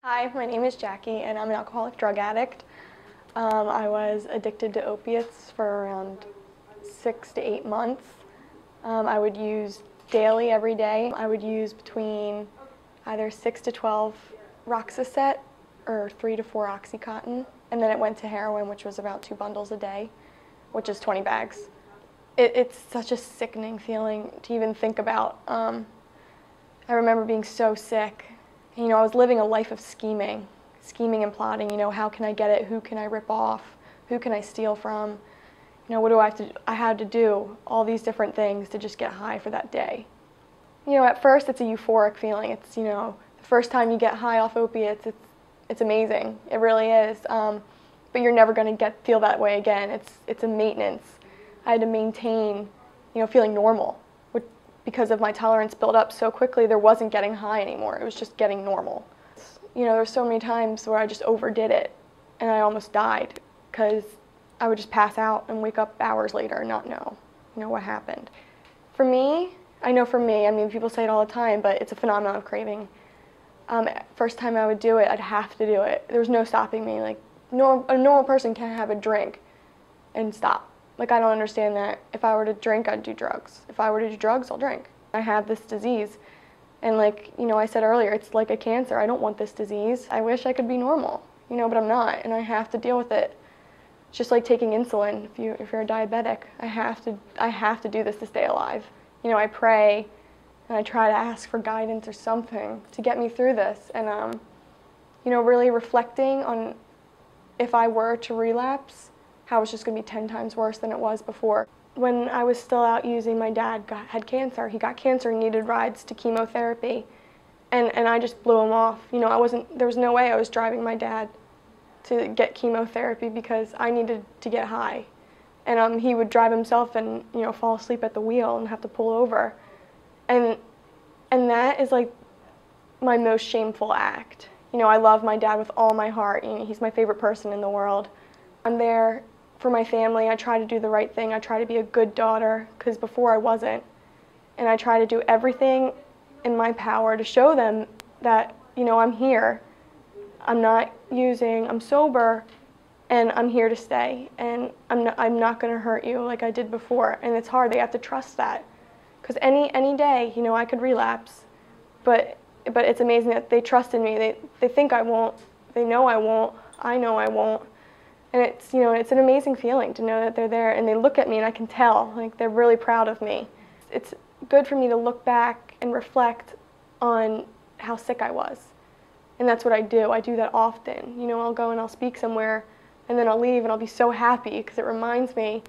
Hi, my name is Jackie and I'm an alcoholic drug addict. I was addicted to opiates for around 6 to 8 months. I would use daily every day. I would use between either 6 to 12 Roxicet or 3 to 4 Oxycontin. And then it went to heroin, which was about 2 bundles a day, which is 20 bags. It's such a sickening feeling to even think about. I remember being so sick. You know, I was living a life of scheming and plotting. You know, how can I get it? Who can I rip off? Who can I steal from? You know, what do I have to do? I had to do all these different things to just get high for that day. You know, at first it's a euphoric feeling. It's, you know, the first time you get high off opiates, it's amazing. It really is. But you're never going to feel that way again. It's a maintenance. I had to maintain, you know, feeling normal. Because of my tolerance built up so quickly, there wasn't getting high anymore. It was just getting normal. You know, there's so many times where I just overdid it and I almost died because I would just pass out and wake up hours later and not know, you know, what happened. For me, I know for me, I mean, people say it all the time, but it's a phenomenon of craving. First time I would do it, I'd have to do it. There was no stopping me. Like, a normal person can't have a drink and stop. Like, I don't understand that. If I were to drink, I'd do drugs. If I were to do drugs, I'll drink. I have this disease. And like, you know, I said earlier, it's like a cancer. I don't want this disease. I wish I could be normal, you know, but I'm not, and I have to deal with it. It's just like taking insulin. If you're a diabetic, I have to do this to stay alive. You know, I pray and I try to ask for guidance or something to get me through this. And, you know, really reflecting on if I were to relapse, how it's just going to be 10 times worse than it was before. When I was still out using, my dad had cancer. He got cancer and needed rides to chemotherapy. And I just blew him off. You know, there was no way I was driving my dad to get chemotherapy because I needed to get high. And he would drive himself and, you know, fall asleep at the wheel and have to pull over. And that is like my most shameful act. You know, I love my dad with all my heart. You know, he's my favorite person in the world. I'm there for my family. I try to do the right thing. I try to be a good daughter, because before I wasn't. And I try to do everything in my power to show them that, you know, I'm here. I'm not using, I'm sober, and I'm here to stay. And I'm not going to hurt you like I did before. And it's hard. They have to trust that. Because any day, you know, I could relapse. But it's amazing that they trust in me. They think I won't. They know I won't. I know I won't. And it's, you know, it's an amazing feeling to know that they're there and they look at me and I can tell, like, they're really proud of me. It's good for me to look back and reflect on how sick I was. And that's what I do. I do that often. You know, I'll go and I'll speak somewhere and then I'll leave and I'll be so happy because it reminds me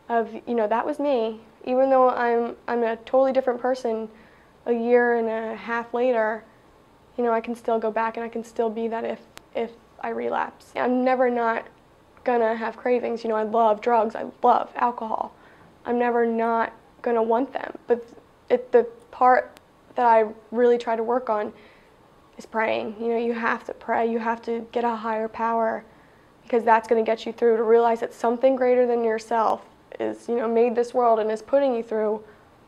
of, you know, that was me. Even though I'm a totally different person a year and a half later, you know, I can still go back and I can still be that if I relapse. I'm never not gonna have cravings. You know, I love drugs, I love alcohol. I'm never not gonna want them. But the part that I really try to work on is praying. You know, you have to pray, you have to get a higher power, because that's gonna get you through, to realize that something greater than yourself is, you know, made this world and is putting you through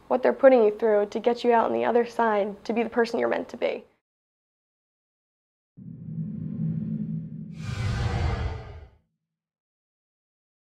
what they're putting you through to get you out on the other side to be the person you're meant to be.